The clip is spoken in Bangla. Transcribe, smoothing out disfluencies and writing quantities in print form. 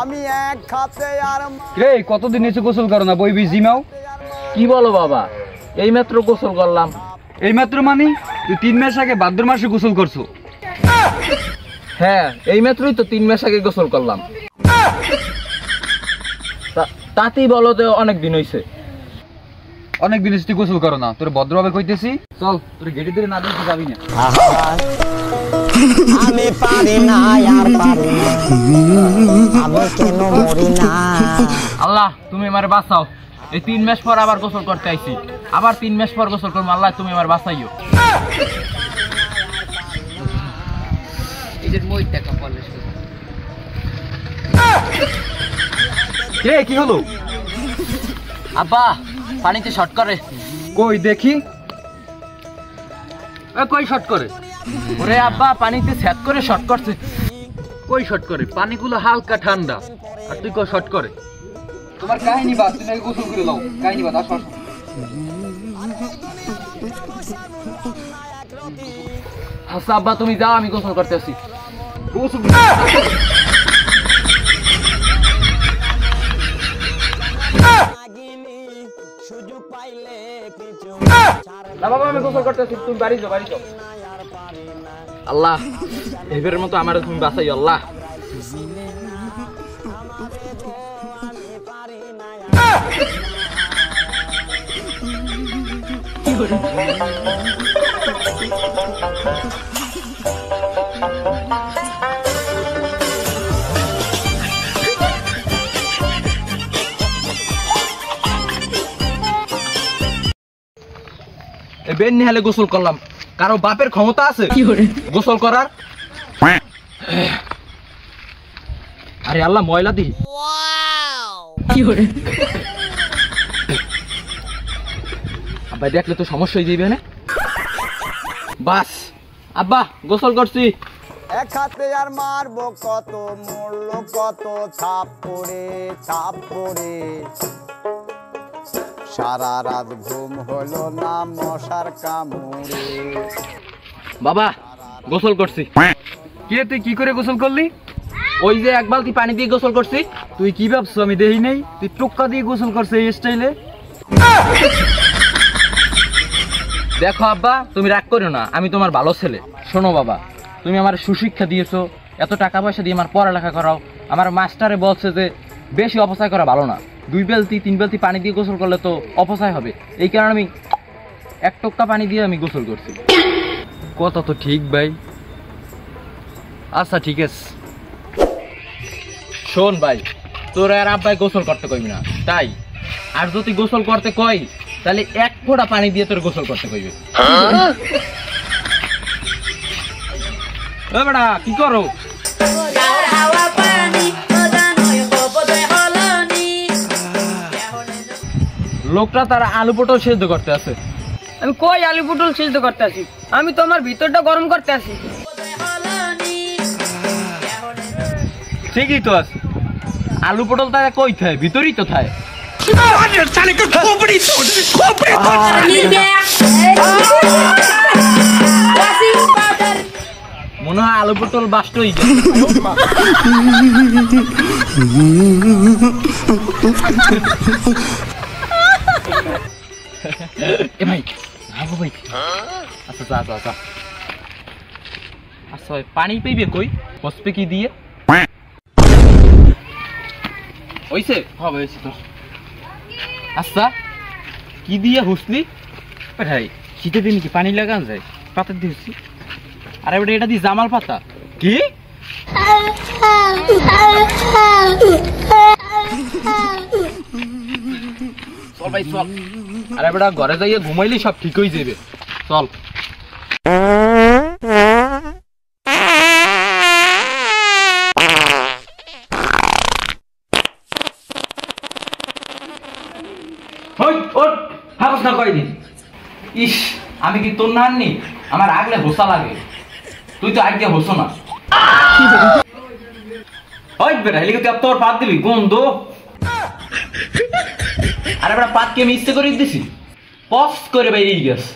আমি এক খাতে আর রে কতদিন এসে গোসল করো না, বই জিমাও? কি বলো বাবা, এই মাত্র গোসল করলাম। এই মাত্র মানে তুই 3 মাস আগে ভাদ্র মাসে গোসল করছো? হ্যাঁ, এই মাত্রই তো 3 মাস আগে গোসল করলাম। তাতেই বলো তো অনেক দিন হইছে। অনেক দিন তুই গোসল করো না, তোর ভদ্রভাবে কইতেছি চল, তোর গেটে ধরে না দিতে যাবি না। আমি পারি না আর পারি না, আমি কেন মরি না। আল্লাহ তুমি আমারে বাঁচাও, এই 3 মাস পর আবার গোসল করতে আইছি, আবার 3 মাস পর গোসল করবো। আল্লাহ তুমি আমার বাঁচাইও। কে কি হলো? আব্বা পানিতে শর্ট করে। কই দেখি। কই শর্ট করে? ওরে আব্বা পানিতে সেট করে শর্ট করছে। কই শর্ট করে? পানিগুলো হালকা ঠান্ডা, আর তুই কই শর্ট করে? তোমার কাহিনী বাদ, তুমি আগে গোসল করে দাও। কাহিনী বাদ, আসো। আচ্ছা আব্বা তুমি যাও, আমি গোসল করতে আসি। গোসল সুযোগ পাইলে কিছু না বাবা, আমি গোসল করতে আসি, তুমি বাড়ি যাও, বাড়ি যাও। আল্লাহ এবারের মতো আমার তুমি বাঁচাই আল্লাহ। বেন নিহালে গোসল করলাম, কারো বাপের ক্ষমতা আছে গোসল করার? আরে আল্লাহ ময়লা দি। আব্বা দেখলে তো সমস্যা হয়ে যাবে না। বাস আব্বা গোসল করছি। এক হাতে আর মারবো কত, মরলো কত, ছাপ পড়ে সারা রাত ঘুম হলো না মশার কামড়ে। বাবা গোসল করছি। কে তুই কি করে গোসল করলি? ওই যে 1 বালতি পানি দিয়ে গোসল করছি। তুই কি ভাবছো আমি দেখি নাই? তুই টোক্কা দিয়ে গোসল করছে এই স্টাইলে? দেখো আব্বা তুমি রাগ করো না, আমি তোমার ভালো ছেলে। শোনো বাবা, তুমি আমার সুশিক্ষা দিয়েছো, এত টাকা পয়সা দিয়ে আমার পড়ালেখা করাও। আমার মাস্টারে বলছে যে বেশি অপচয় করা ভালো না, 2 বালতি 3 বালতি পানি দিয়ে গোসল করলে তো অপচয় হবে। এই কারণে আমি 1 টোক্কা পানি দিয়ে আমি গোসল করছি। কথা তো ঠিক ভাই। আচ্ছা ঠিক আছে। শোন ভাই, তোর আর আব্বাই গোসল করতে কইবি না, তাই আর যদি গোসল করতে কই তাহলে 1 ফোঁটা পানি দিয়ে তোর গোসল করতে কইবে। এ বেটা কি করো? লোকটা তার আলু পটল সেদ্ধ করতে আছে। আমি কই আলু পটল সিদ্ধ করতে আসি? আমি তো আমার ভিতরটা গরম করতে আসি। ঠিকই তো আছে, আলু পটল তাই কই থাকে? ভিতরই তো থাকে। মনে হয় আলু পটল বাস্ট হয়ে গেছে। এ ভাই ভাই, আচ্ছা যা যা যা। আচ্ছা পানি পেইবে কই? বসবে কি দিয়ে? হইছে হবে হইছে তো। আচ্ছা কি দিয়ে হুসলি? ভাই শীতের দিন কি পানি লাগান যায়? পাতা দিয়েছি। আরে বেটা এটা দিয়ে জামাল পাতা। কি চল ভাই চল। আরে বেটা ঘরে যাইয়ে ঘুমাইলি সব ঠিক হয়ে যাবে, চল। ইস আমি কি তোর নাননি? আমার আগলে হোসা লাগে, তুই তো আগে হোসো না। ওই বেটা হেলিকে তুই তোর পাত দিবি গন্ধ। আরে বেটা পাত কে আমি ইচ্ছে করে দিছি, পস করে বাইরে গেছে।